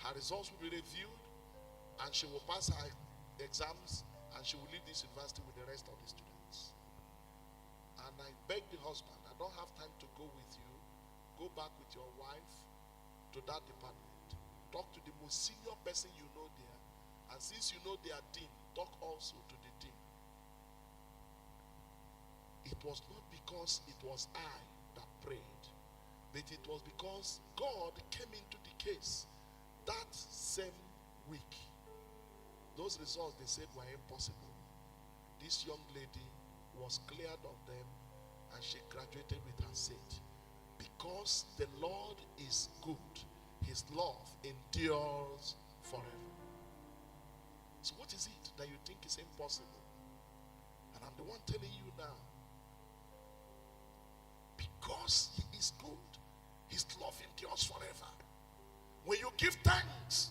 Her results will be reviewed, and she will pass her exams, and she will leave this university with the rest of the students. And I beg the husband, I don't have time to go with you. Go back with your wife to that department. Talk to the most senior person you know there. And since you know their dean, talk also to the dean. It was not because it was I that prayed, but it was because God came into the case that same week. Those results they said were impossible. This young lady was cleared of them, and she graduated with her seat. Because the Lord is good, his love endures forever. So what is it that you think is impossible? And I'm the one telling you now. Because he is good, his love endures forever. When you give thanks,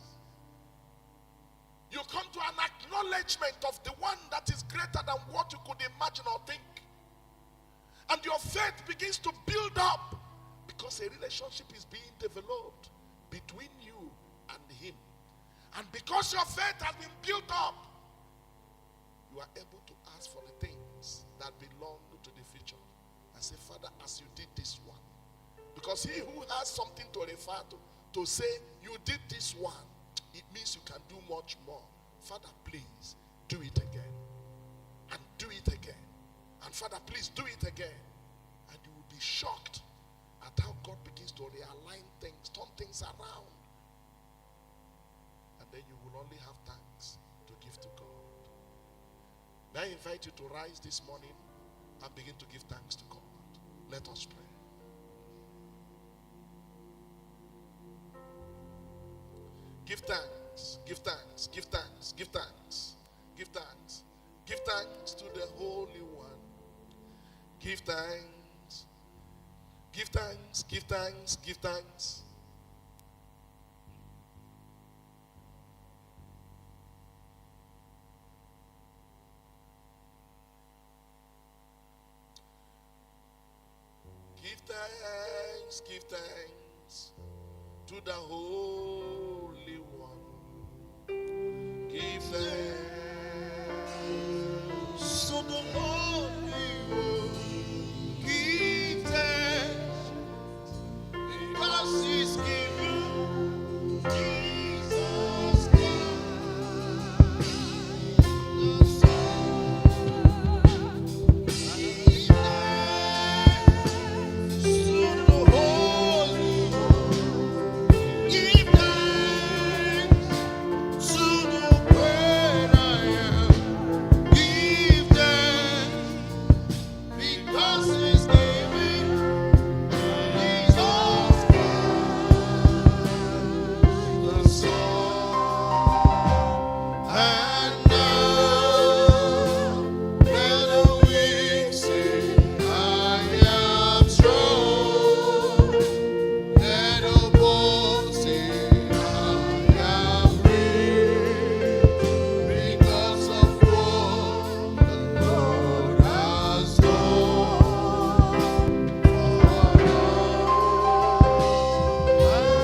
you come to an acknowledgement of the one that is greater than what you could imagine or think. And your faith begins to build up, because a relationship is being developed between you and him. And because your faith has been built up, you are able to ask for the things that belong to the future. And say, Father, as you did this one. Because he who has something to refer to say, you did this one, it means you can do much more. Father, please do it again. And do it again. And Father, please do it again. And you will be shocked at how God begins to realign things, turn things around. And then you will only have thanks to give to God. May I invite you to rise this morning and begin to give thanks to God. Let us pray. Give thanks, give thanks, give thanks, give thanks, give thanks. Give thanks to the Holy One. Give thanks, give thanks, give thanks, give thanks. Give thanks to the Holy One. Give thanks to the Holy One. Give thanks because he's given Jesus Christ, the Son. Give thanks to the Holy One. Give thanks to the great I am. Give thanks because he's giving Jesus Christ, the Son. And now let the weak say, I am strong. Let the bold say, I am rich, because of what the Lord has done for us.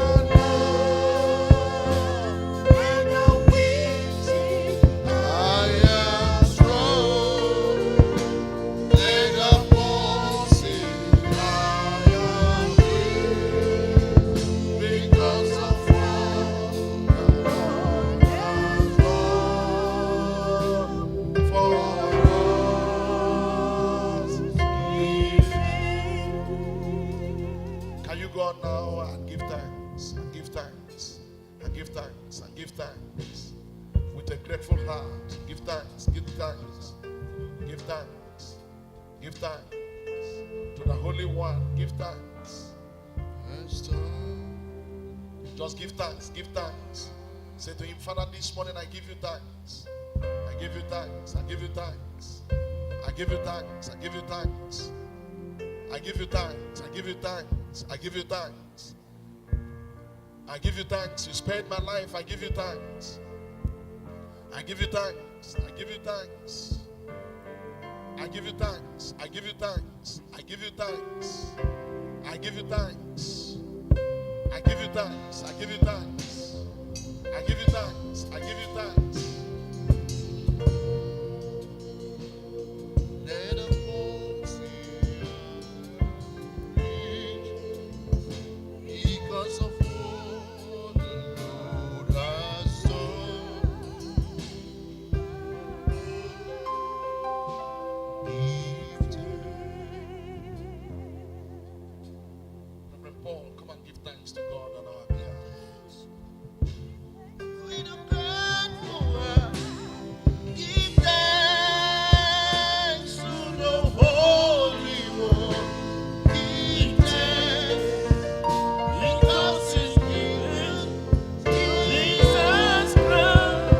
And now let the weak say, I am strong. Let the bold say, I am rich, because of what the Lord has done for us. Can you go on now and give thanks, and give thanks, and give thanks, and give thanks with a grateful heart? Give thanks, give thanks, give thanks, give thanks to the Holy One. Give thanks. Just give thanks, give thanks. Say to him, Father, this morning I give you thanks. I give you thanks, I give you thanks. I give you thanks, I give you thanks. I give you thanks, I give you thanks. I give you thanks. I give you thanks. You spared my life. I give you thanks. I give you thanks. I give you thanks. I give you thanks. I give you thanks. I give you thanks. I give you thanks. I give you thanks. I give you thanks. I give you thanks. Let the folks because of what the Lord has done. Reverend Paul, come and give thanks to God on our behalf. With a grateful heart, give thanks to the Holy One. Give thanks because His name Jesus Christ.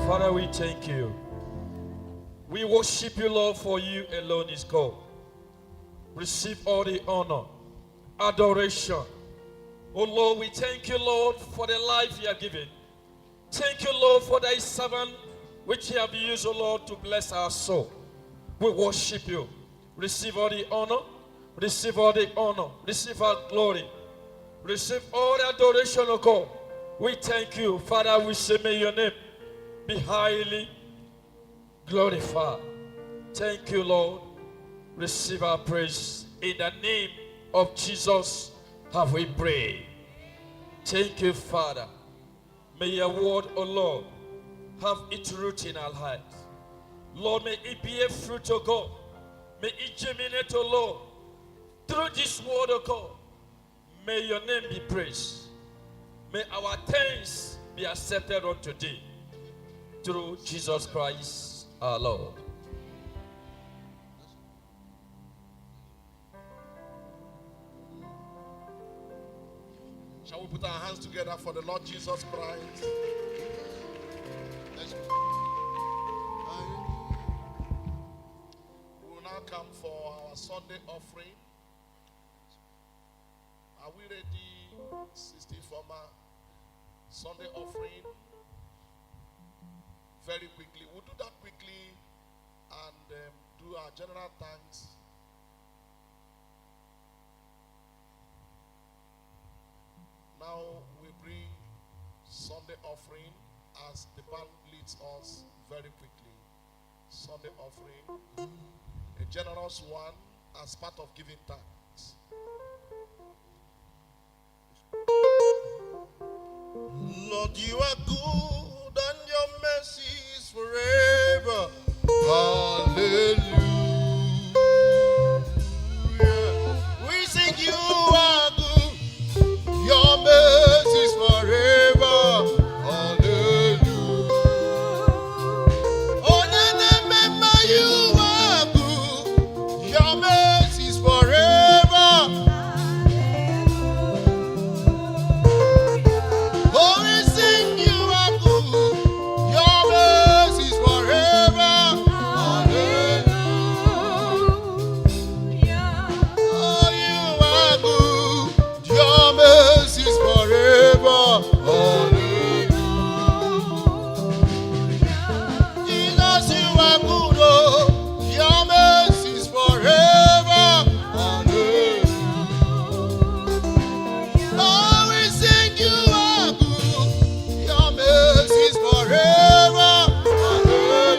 Father, we thank you. We worship you, Lord, for you alone is God. Receive all the honor, adoration. Oh Lord, we thank you, Lord, for the life you have given. Thank you, Lord, for thy servant which you have used, oh Lord, to bless our soul. We worship you. Receive all the honor, receive all the honor, receive our glory, receive all the adoration, oh God. We thank you, Father. We say, may your name be highly glorified. Thank you, Lord. Receive our praise. In the name of Jesus have we prayed. Thank you, Father. May your word, O Lord, have its root in our lives. Lord, may it be a fruit, O God. May it germinate, O Lord. Through this word, O God, may your name be praised. May our thanks be accepted unto thee. Through Jesus Christ, our Lord. Shall we put our hands together for the Lord Jesus Christ? Let's go. We will now come for our Sunday offering. Are we ready? 60 former Sunday offering. Very quickly. We'll do that quickly and do our general thanks. Now we bring Sunday offering as the band leads us very quickly. Sunday offering, a generous one as part of giving thanks. Lord, you are good and your mercy is forever. Hallelujah. We sing you are good. Your mercy is forever. Hallelujah. Oh, remember you are good. Your mercy is forever. Oh, we sing you are good. Your mercy is forever. Hallelujah. Oh, you are good. Your mercy is forever. Hallelujah. Jesus, you are good. Oh, your mercy is forever. Hallelujah. Oh, we sing you are good. Your mercy is forever. Hallelujah.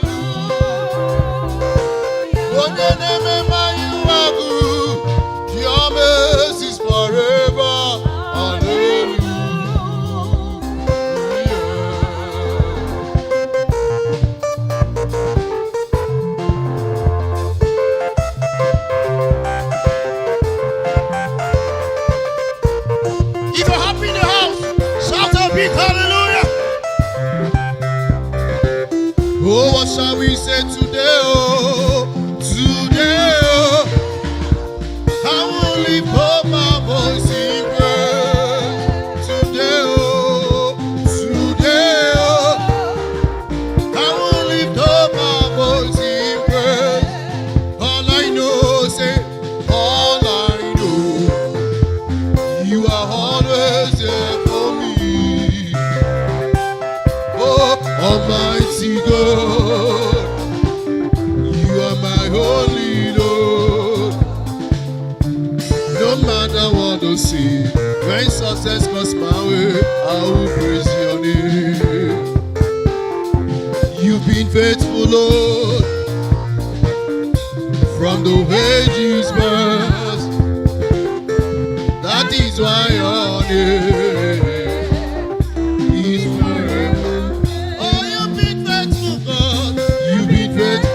Oh, remember you are good. Your mercy is forever. Hallelujah. If you're happy in the house, shout a big hallelujah. Oh, what shall we say today? Oh, today, oh, I will lift up my voice in praise. Today, oh, today, oh, I will lift up my voice in praise. All I know, say, all I know, you are always there for me. Oh, Almighty God, you are my holy Lord. No matter what I see, when success comes my way, I will praise your name. You've been faithful, Lord, from the ages past. That is why your name is forever. Oh, you've been faithful, God. You've been faithful.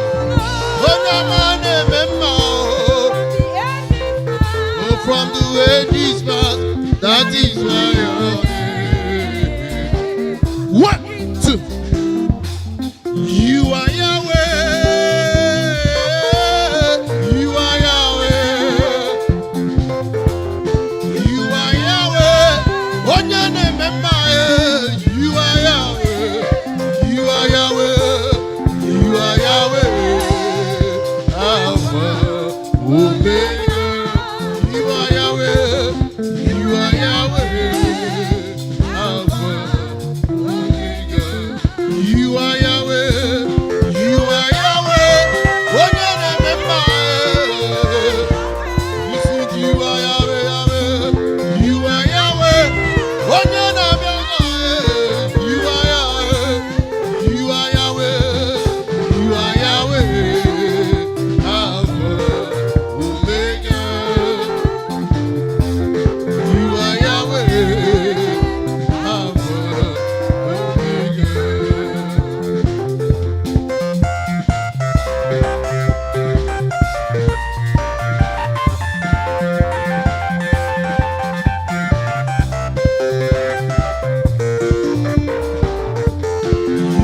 Oh, no man remember. Oh, from the ages past. That is why your name. 1, 2. You are Yahweh. You are Yahweh. You are Yahweh. On your name, you are Yahweh. You are Yahweh. You are Yahweh. Alpha, Omega. You are Yahweh. You are Yahweh. Alpha, Omega. You are Yahweh. You are Yahweh. On your name, you sing. You are Yahweh, Yahweh. You are Yahweh. On your name, you are Yahweh. You are Yahweh. You are Yahweh. Alpha, Omega. You are Yahweh. Alpha, Omega.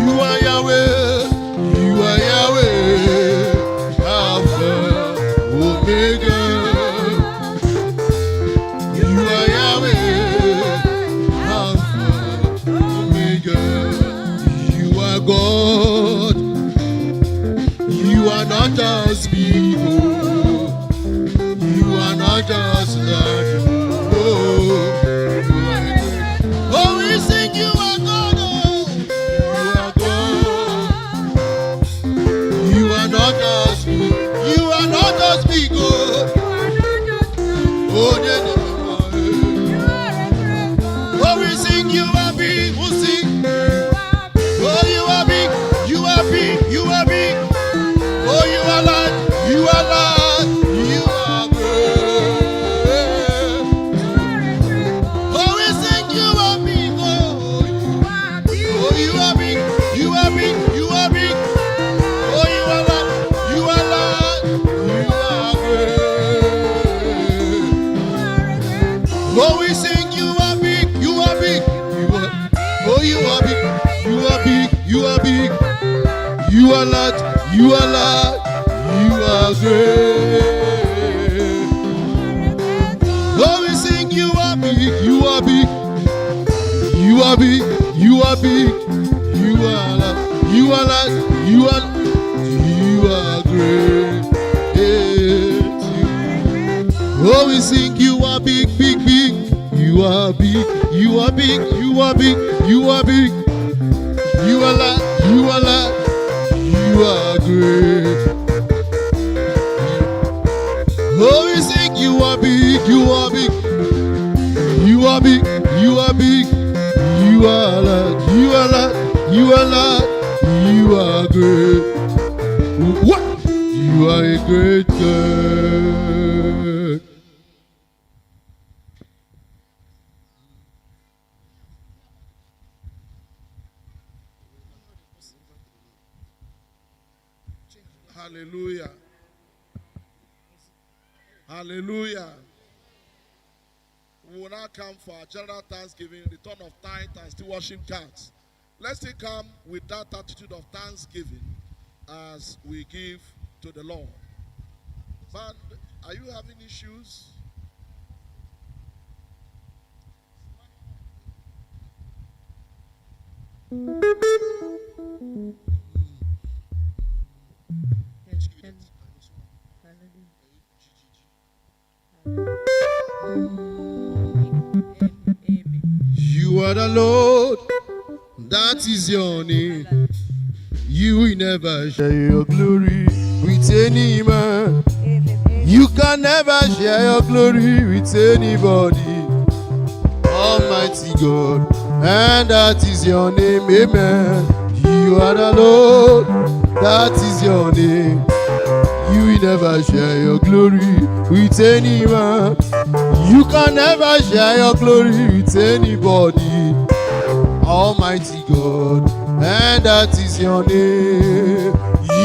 You are Yahweh, you are Yahweh, Alpha, Omega. You are Yahweh, Alpha, Omega. You are God, you are not just people, you are not just large. Oh, we sing you are God, oh, you are God. You are not us, you are not us, big God. Oh, oh, we sing you are big, we'll sing. Oh, you are big, you are big, you are big. Oh, you are large, you are large, you are great. Oh, we sing you are big, oh, you are big, you are big, you are big. Oh, you are large, you are large, you are great. Oh, we sing you are big, you are big, you are. Oh, you are big, you are big, you are big. You are large, you are large, you are great. Oh, we sing you are big, you are big. You are big, you are big, you are large, you are large, you are great. Oh, we sing you are big, big, big. You are big, you are big, you are big, you are big. You are large, you are large, you are great. Oh, we sing you are big, you are big. You are big, you are big. You are large, you are large, you are large, you are great. What? You are a great God. Hallelujah. Hallelujah. We will now come for our general thanksgiving, return of tithe and stewardship cards. Let's still come with that attitude of thanksgiving as we give to the Lord. But are you having issues? You are the Lord, that is your name. You will never share your glory with any man. You can never share your glory with anybody. Almighty Almighty God, and that is your name, amen. You are the Lord, that is your name. You will never share your glory with anyone. You can never share your glory with anybody. Almighty God, and that is your name.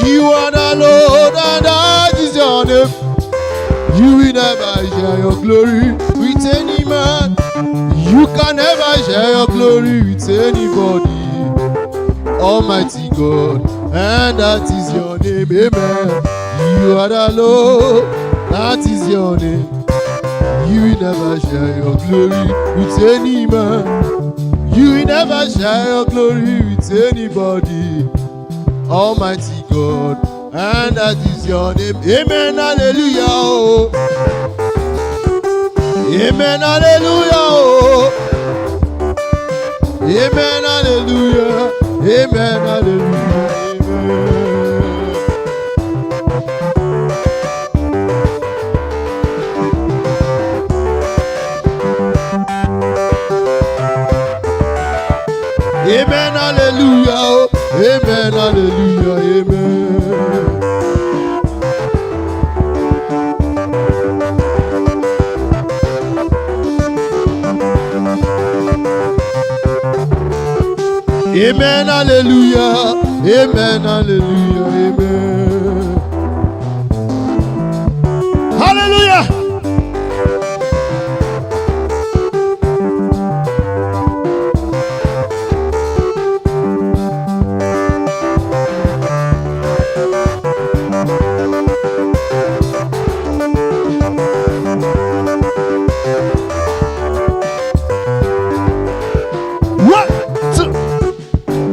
You are the Lord, and that is your name. You will never share your glory with any man. You can never share your glory with anybody. Almighty God, and that is your name, amen. You are the Lord, that is your name. You will never share your glory with any man. You will never share your glory with anybody. Almighty God, and that is your name, amen, hallelujah, oh. Amen, hallelujah, oh. Amen, hallelujah, amen, hallelujah, amen, hallelujah, oh. Amen, hallelujah, amen. Amen, hallelujah, amen, hallelujah, amen. Hallelujah.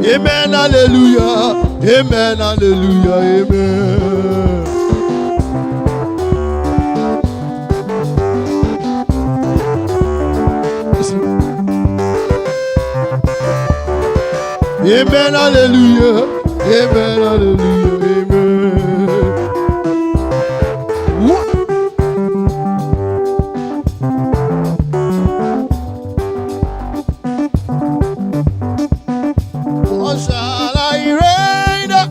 Amen, hallelujah, amen, hallelujah, amen. Amen, hallelujah, amen, hallelujah, amen. What? What shall I render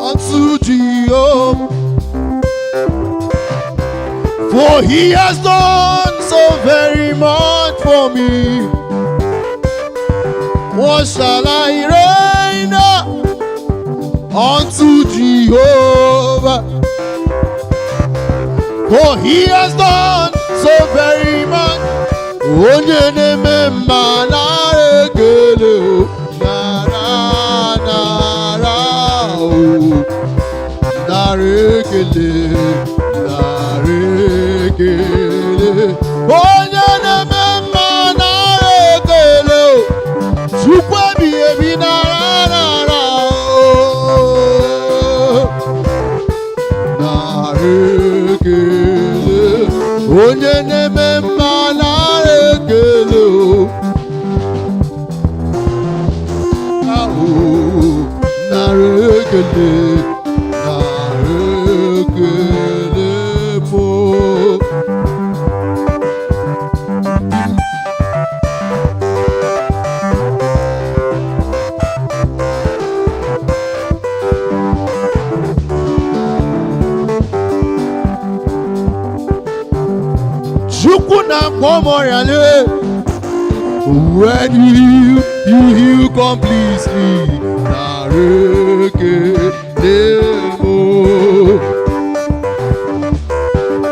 unto Jehovah? For he has done so very much for me. What shall I render unto Jehovah? For he has done so very much. Onye na-eme na ekele o, nara o, nara ekele. Onye na-eme na ekele o, Chukwu ebi nara o, nara ekele. Onye na-eme na ekele o, nara ekele, nara ekele mo. Chukwu na-akpọ ya le. When you heal completely, narekelemo.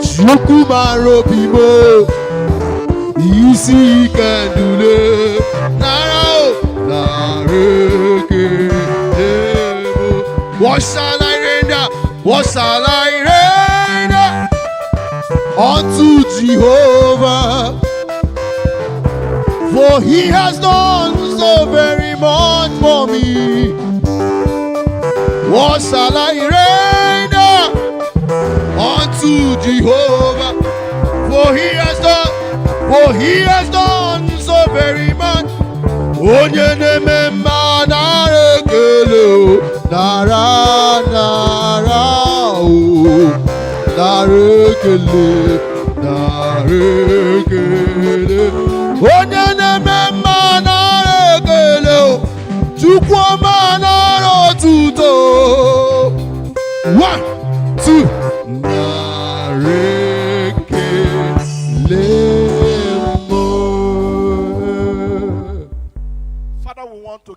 Chukwu marobi mo, isi kendule, narekelemo. What shall I render? What shall I render unto Jehovah? For he has done so very much for me. What shall I render unto Jehovah? For he has done so very much. Onye na-eme mma nara ekele o, nara o, nara ekele, nara ekele.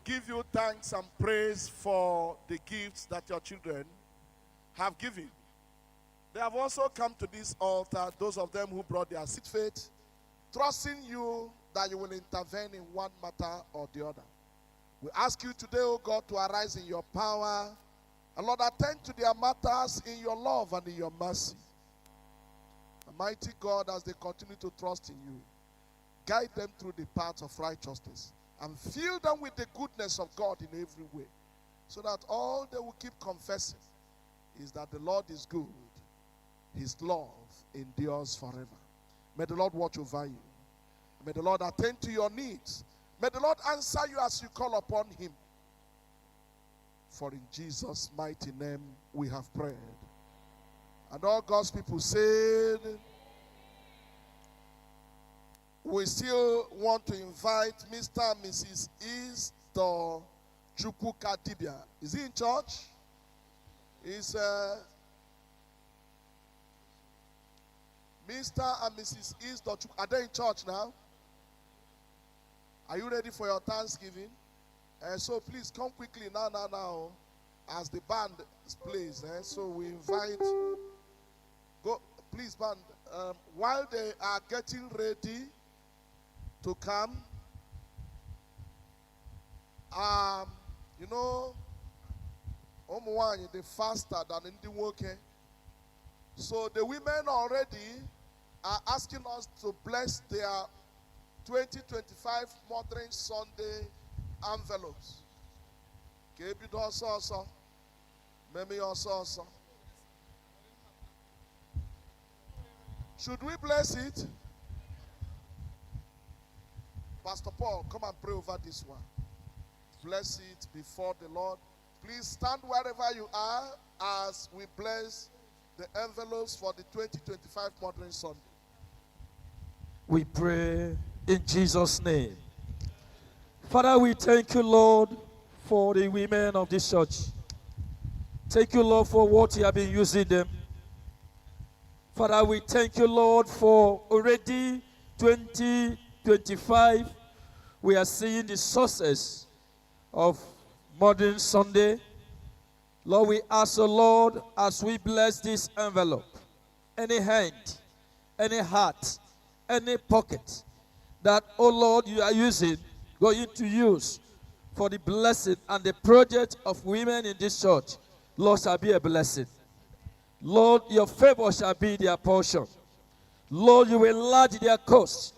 give you thanks and praise for the gifts that your children have given. They have also come to this altar, those of them who brought their sick faith, trusting you that you will intervene in one matter or the other. We ask you today, O God, to arise in your power, and Lord, attend to their matters in your love and in your mercy. Almighty God, as they continue to trust in you, guide them through the paths of righteousness and fill them with the goodness of God in every way, so that all they will keep confessing is that the Lord is good. His love endures forever. May the Lord watch over you. May the Lord attend to your needs. May the Lord answer you as you call upon him. For in Jesus' mighty name we have prayed. And all God's people said, we still want to invite Mr. and Mrs. Isdo Chukwuka Dibia. Is he in church? Is Mr. and Mrs. Isdo Chukwuka, are they in church now? Are you ready for your Thanksgiving? So please come quickly now, as the band plays. So we invite, go, please band, while they are getting ready to come, you know, they faster than in the working. So the women already are asking us to bless their 2025 Mothering Sunday envelopes. Should we bless it? Pastor Paul, come and pray over this one. Bless it before the Lord. Please stand wherever you are as we bless the envelopes for the 2025 Mothering Sunday. We pray in Jesus' name. Father, we thank you, Lord, for the women of this church. Thank you, Lord, for what you have been using them. Father, we thank you, Lord, for already 2025. We are seeing the success of Mothering Sunday. Lord, we ask the Lord, as we bless this envelope, any hand, any heart, any pocket, that, oh Lord, you are going to use for the blessing and the project of women in this church, Lord, shall be a blessing. Lord, your favor shall be their portion. Lord, you will enlarge their cost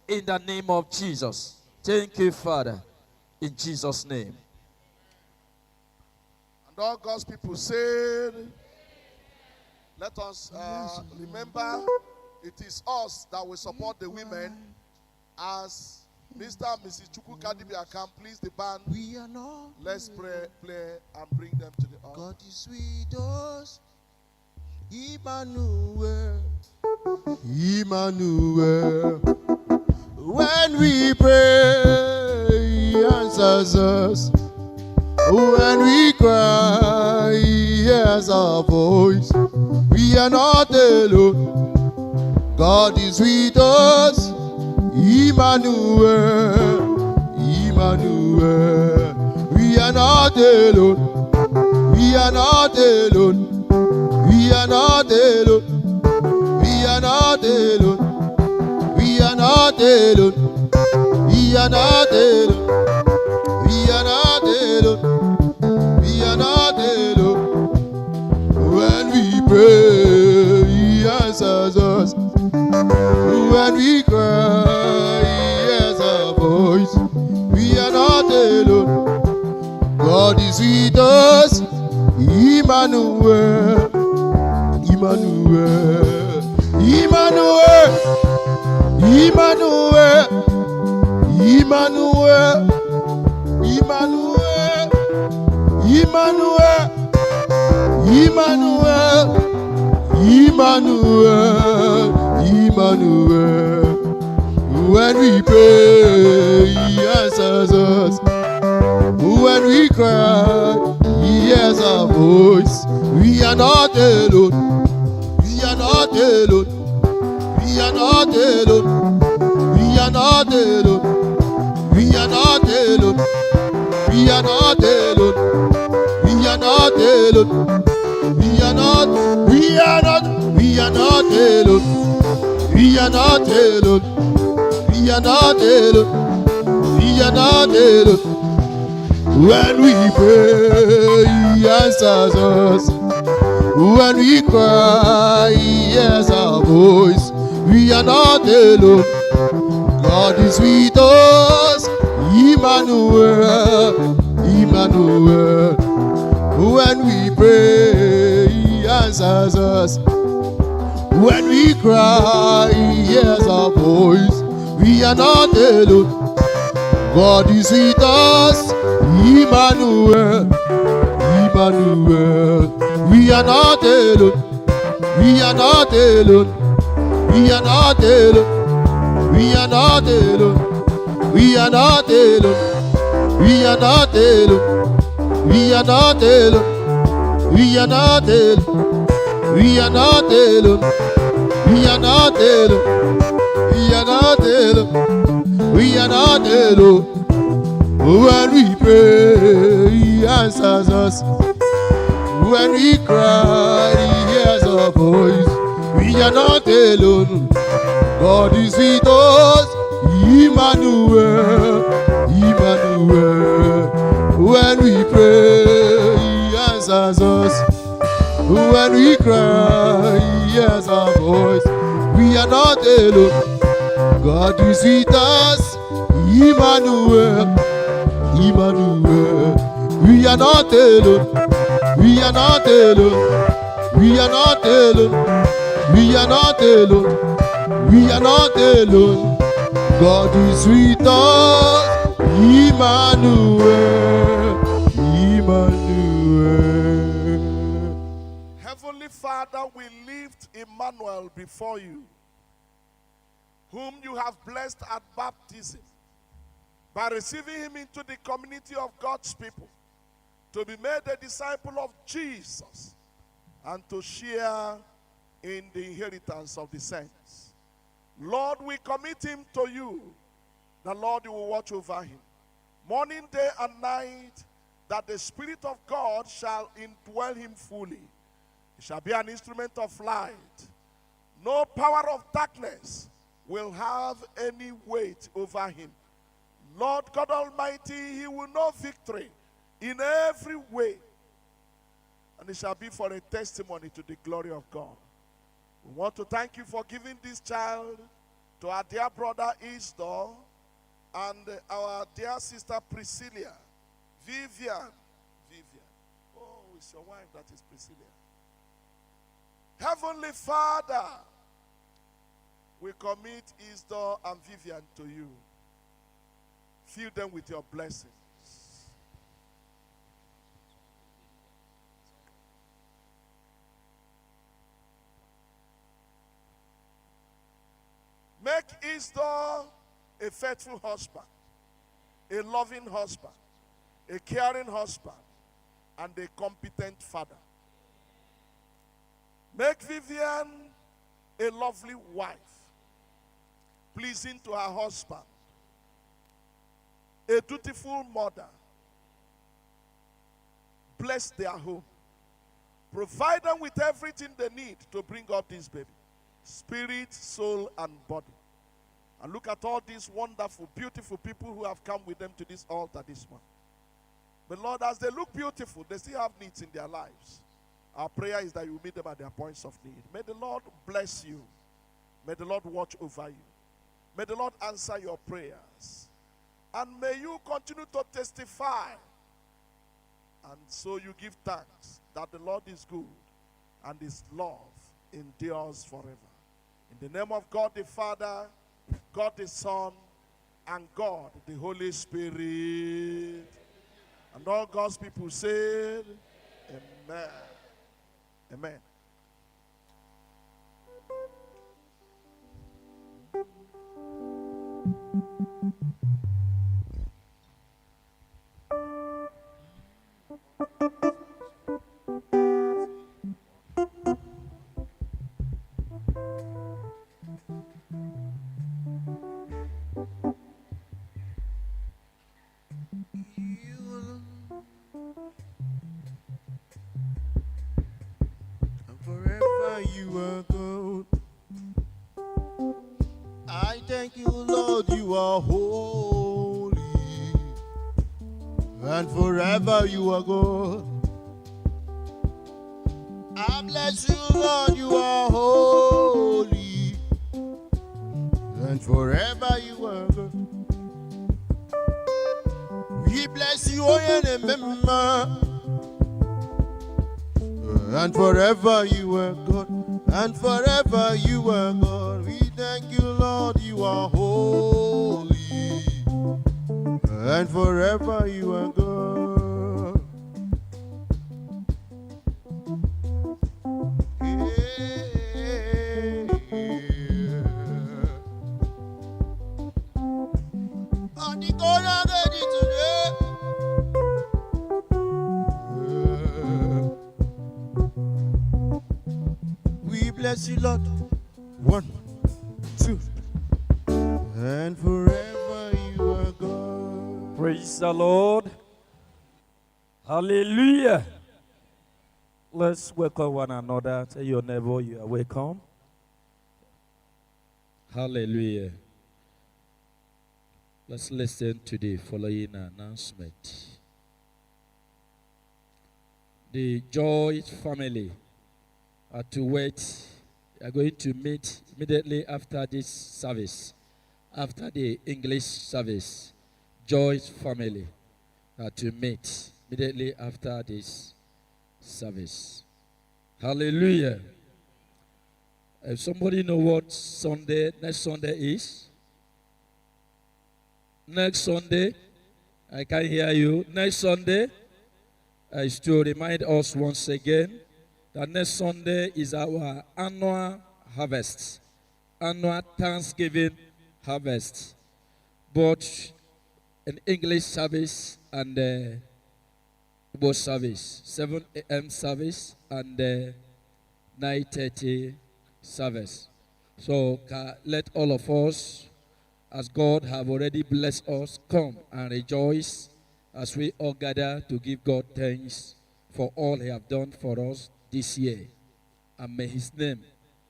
in the name of Jesus. Thank you, Father, in Jesus' name. And all God's people said, let us remember, it is us that will support the women as Mr. and Mrs. Chukwuka Dibia can please the band. We are not. Let's play and bring them to the altar. God is with us. Emmanuel. Emmanuel. When we pray, he answers us. When we cry, he hears our voice. We are not alone. God is with us. Emmanuel, Emmanuel, we are not alone, we are not alone, we are not alone, we are not alone, we are not alone, we are not alone, we are not alone, we are not alone. When we pray, he answers us. When we cry, he hears our voice. We are not alone. God is with us. Emmanuel, Emmanuel, Emmanuel, Emmanuel, Emmanuel, Emmanuel, Emmanuel, Emmanuel, Emmanuel, Emmanuel. When we pray, he answers us. When we cry, he hears our voice. We are not alone. We are not alone. We are not alone. We are not alone. We are not alone. We are not alone. We are not alone. We are not alone. We are not alone. We are not alone. We are not alone. We are not alone. When we pray, He answers us. When we cry, He hears our voice. We are not alone. God is with us. Emmanuel, Emmanuel. When we pray, He answers us. When we cry, He hears our voice. We are not alone. God is with us. Emmanuel, Emmanuel. We are not alone. We are not alone. We are not alone. We are not alone. We are not alone. We are not alone. We are not alone. We are not alone. We are not alone. We are not alone. We are not alone. We are not alone. When we pray, He answers us. When we cry, He hears our voice. We are not alone. God is with us. Emmanuel, Emmanuel. When we pray, He answers us. When we cry, He hears our voice. We are not alone. God is with us. Emmanuel, Emmanuel. We are not alone. We are not alone. We are not alone. We are not alone. We are not alone. God is with us. Emmanuel, Emmanuel. Heavenly Father, we lift Emmanuel before you, whom you have blessed at baptism, by receiving him into the community of God's people, to be made a disciple of Jesus, and to share in the inheritance of the saints. Lord, we commit him to you. The Lord, you will watch over him morning, day, and night, that the Spirit of God shall indwell him fully. He shall be an instrument of light. No power of darkness will have any weight over him. Lord God Almighty, he will know victory in every way, and it shall be for a testimony to the glory of God. We want to thank you for giving this child to our dear brother Isdor and our dear sister Priscilla. Vivian. Oh, it's your wife that is Priscilla. Heavenly Father, we commit Isdor and Vivian to you. Fill them with your blessings. Make Isdor a faithful husband, a loving husband, a caring husband, and a competent father. Make Vivian a lovely wife, pleasing to her husband, a dutiful mother. Bless their home. Provide them with everything they need to bring up this baby, spirit, soul, and body. And look at all these wonderful, beautiful people who have come with them to this altar this month. But Lord, as they look beautiful, they still have needs in their lives. Our prayer is that you meet them at their points of need. May the Lord bless you. May the Lord watch over you. May the Lord answer your prayers. And may you continue to testify. And so you give thanks that the Lord is good and his love endures forever. In the name of God the Father, God the Son, and God the Holy Spirit. And all God's people said, Amen. Amen. You forever you are God. I thank you, Lord, you are holy, and forever you are God. I bless you, Lord, you are holy, and forever you are God. We bless you, and forever you are God, and forever you are God. We thank you, Lord, you are holy, and forever you are God. On the corner ready today. We bless you, Lord. 1, 2, and forever you are God. Praise the Lord. Hallelujah. Let's welcome one another. Tell your neighbor you are welcome. Hallelujah. Let's listen to the following announcement. The Joy family are to wait. They are going to meet immediately after this service, after the English service. Joy's family are to meet immediately after this service. Hallelujah. If somebody know what next Sunday is? Next Sunday, I can hear you. Next Sunday is to remind us once again that next Sunday is our annual harvest, annual Thanksgiving harvest, both an English service and both service, 7 a.m. service and 9:30 service. So let all of us, as God have already blessed us, come and rejoice as we all gather to give God thanks for all He have done for us this year. And may His name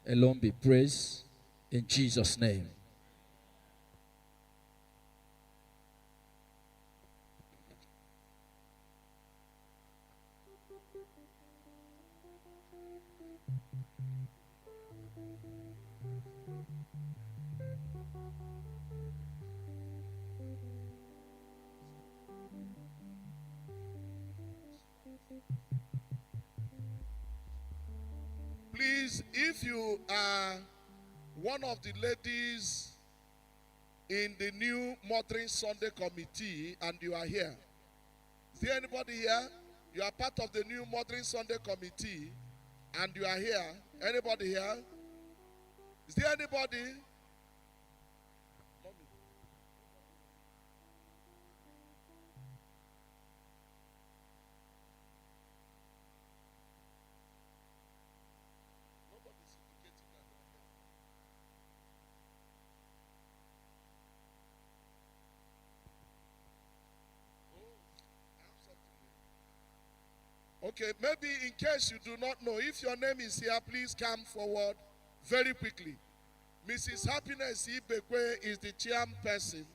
alone be praised in Jesus' name. Please, if you are one of the ladies in the new Mothering Sunday committee and you are here, is there anybody here? You are part of the new Mothering Sunday committee and you are here. Anybody here? Is there anybody? Okay, maybe in case you do not know, if your name is here, please come forward very quickly. Mrs. Happiness Ibekwe is the chairperson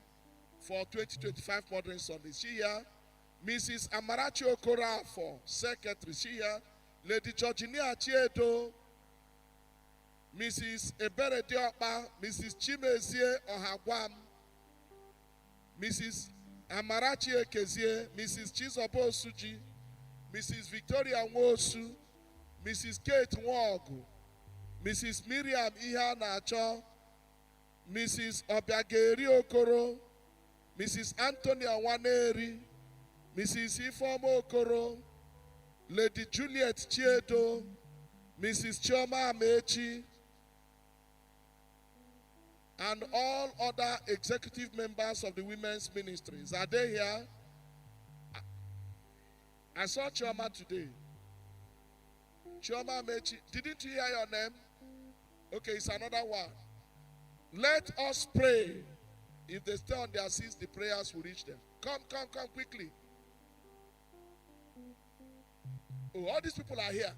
for 2025 Modern Sunday. She here. Mrs. Amarachi Okora for secretary. She here. Lady Georginia Chiedo. Mrs. Ebere Diokpa. Mrs. Chimezie Ohagwam. Mrs. Amarachi Ekezie. Mrs. Chizobo Suji. Mrs. Victoria Nwosu, Mrs. Kate Nwogu, Mrs. Miriam Ihanacho, Mrs. Obiageri Okoro, Mrs. Antonia Waneri, Mrs. Ifeoma Okoro, Lady Juliet Chiedo, Mrs. Chioma Amechi, and all other executive members of the women's ministries. Are they here? I saw Chioma today. Chioma Mechi. Didn't you hear your name? Okay, it's another one. Let us pray. If they stay on their seats, the prayers will reach them. Come quickly. Oh, all these people are here.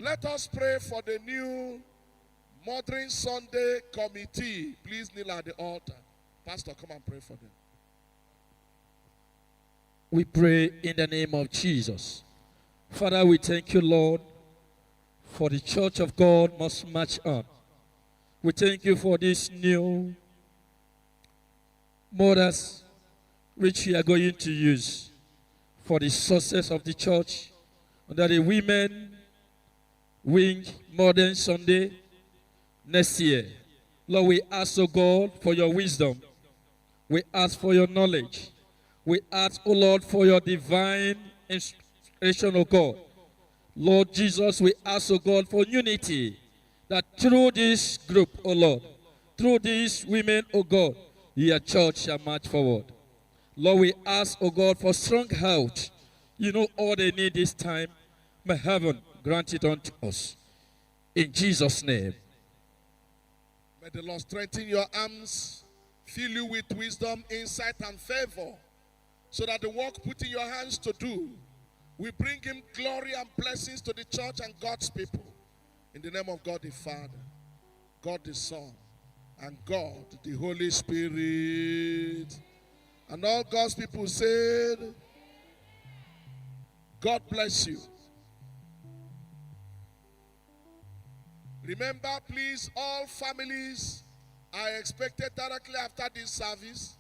Let us pray for the new Mothering Sunday committee. Please kneel at the altar. Pastor, come and pray for them. We pray in the name of Jesus. Father, we thank you, Lord, for the church of God must march on. We thank you for this new mothers which we are going to use for the success of the church under the women wing Modern Sunday next year. Lord, we ask, oh God, for your wisdom. We ask for your knowledge. We ask, oh Lord, for your divine inspiration, oh God. Lord Jesus, we ask, oh God, for unity, that through this group, oh Lord, through these women, oh God, your church shall march forward. Lord, we ask, oh God, for strong health. You know all they need this time. May heaven grant it unto us. In Jesus' name. May the Lord strengthen your arms, fill you with wisdom, insight, and favor, so that the work put in your hands to do will bring him glory and blessings to the church and God's people. In the name of God the Father, God the Son, and God the Holy Spirit. And all God's people said, God bless you. Remember, please, all families are expected directly after this service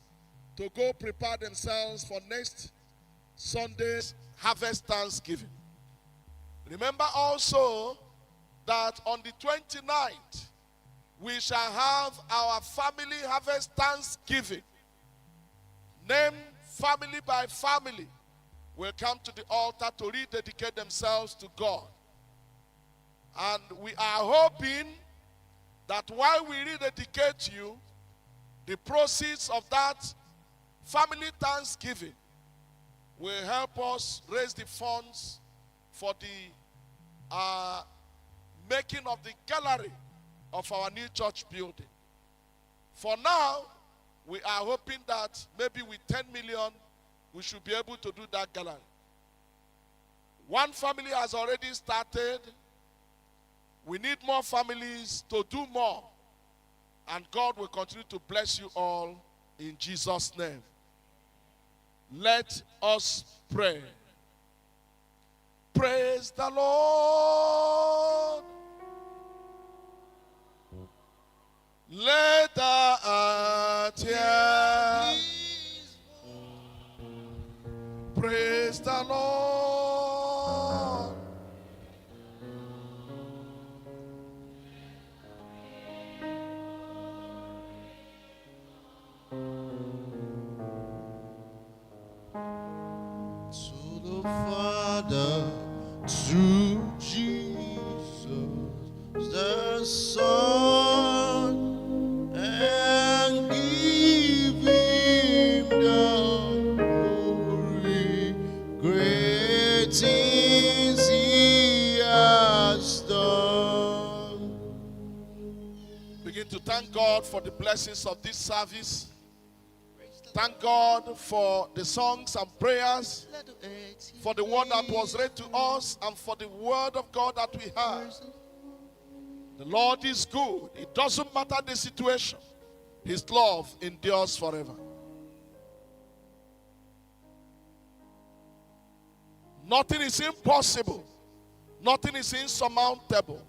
to go prepare themselves for next Sunday's Harvest Thanksgiving. Remember also that on the 29th, we shall have our family Harvest Thanksgiving. Named family by family will come to the altar to rededicate themselves to God. And we are hoping that while we rededicate you, the proceeds of that family Thanksgiving will help us raise the funds for the making of the gallery of our new church building. For now, we are hoping that maybe with 10 million, we should be able to do that gallery. One family has already started. We need more families to do more. And God will continue to bless you all in Jesus' name. Let us pray. Praise the Lord. Let the earth hear. Praise the Lord. To the Father, through Jesus, the Son, and give him the glory. Great things he has done. Begin to thank God for the blessings of this service. Thank God for the songs and prayers, for the word that was read to us, and for the word of God that we heard. The Lord is good. It doesn't matter the situation. His love endures forever. Nothing is impossible. Nothing is insurmountable.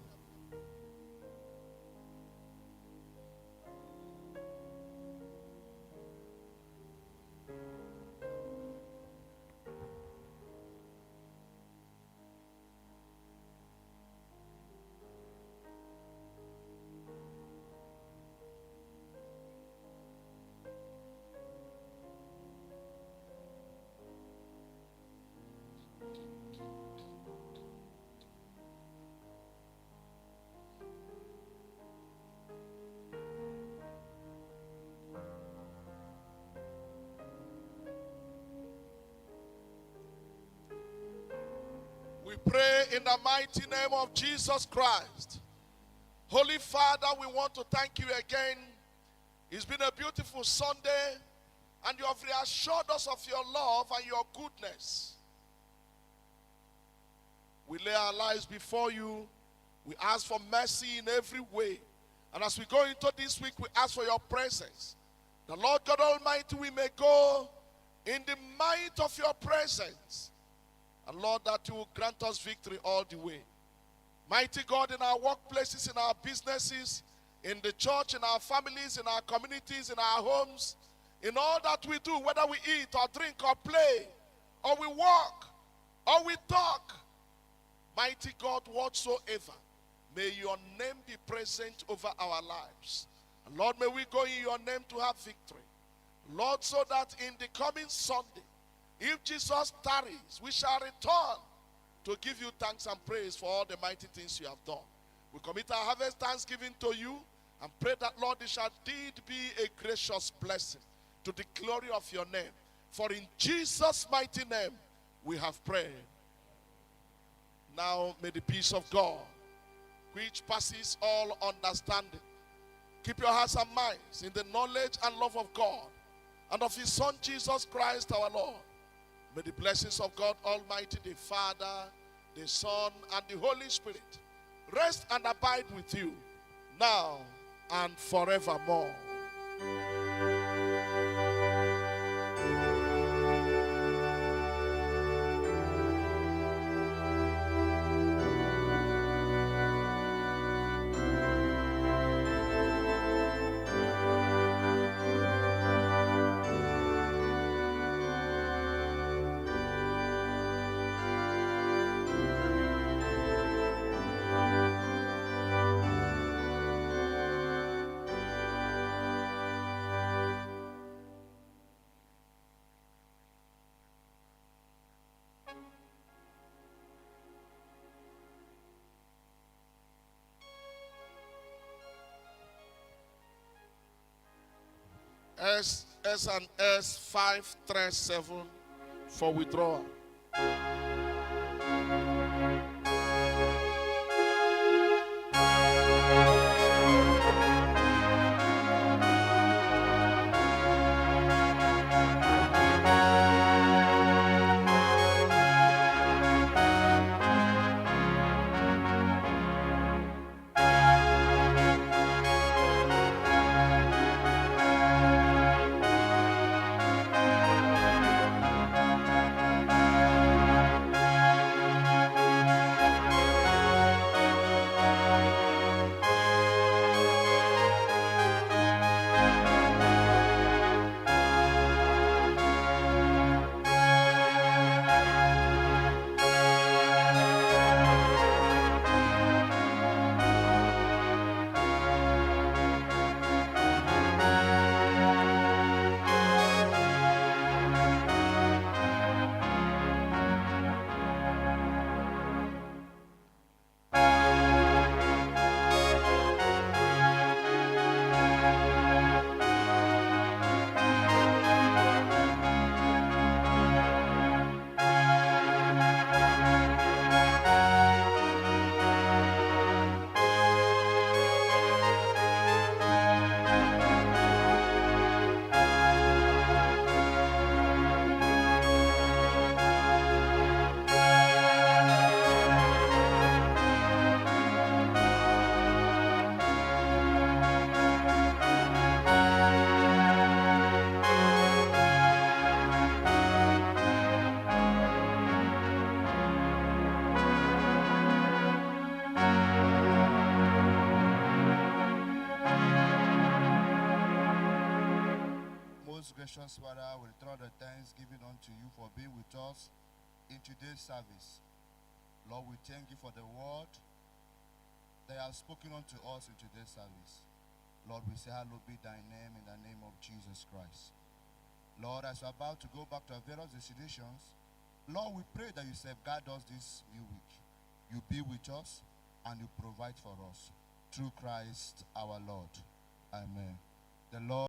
We pray in the mighty name of Jesus Christ. Holy Father, we want to thank you again. It's been a beautiful Sunday, and you have reassured us of your love and your goodness. We lay our lives before you. We ask for mercy in every way. And as we go into this week, we ask for your presence. The Lord God Almighty, we may go in the might of your presence. And Lord, that you will grant us victory all the way. Mighty God, in our workplaces, in our businesses, in the church, in our families, in our communities, in our homes, in all that we do, whether we eat or drink or play, or we walk, or we talk, mighty God, whatsoever, may your name be present over our lives. And Lord, may we go in your name to have victory. Lord, so that in the coming Sunday, if Jesus tarries, we shall return to give you thanks and praise for all the mighty things you have done. We commit our harvest thanksgiving to you and pray that, Lord, it shall indeed be a gracious blessing to the glory of your name. For in Jesus' mighty name we have prayed. Now may the peace of God, which passes all understanding, keep your hearts and minds in the knowledge and love of God and of his Son Jesus Christ our Lord. May the blessings of God Almighty, the Father, the Son, and the Holy Spirit rest and abide with you now and forevermore. S and S 537 for withdrawal. Gracious Father, we return the thanksgiving unto you for being with us in today's service. Lord, we thank you for the word that you have spoken unto us in today's service. Lord, we say, hallowed be thy name in the name of Jesus Christ. Lord, as we're about to go back to our various destinations, Lord, we pray that you safeguard us this new week. You be with us and you provide for us through Christ our Lord. Amen. The Lord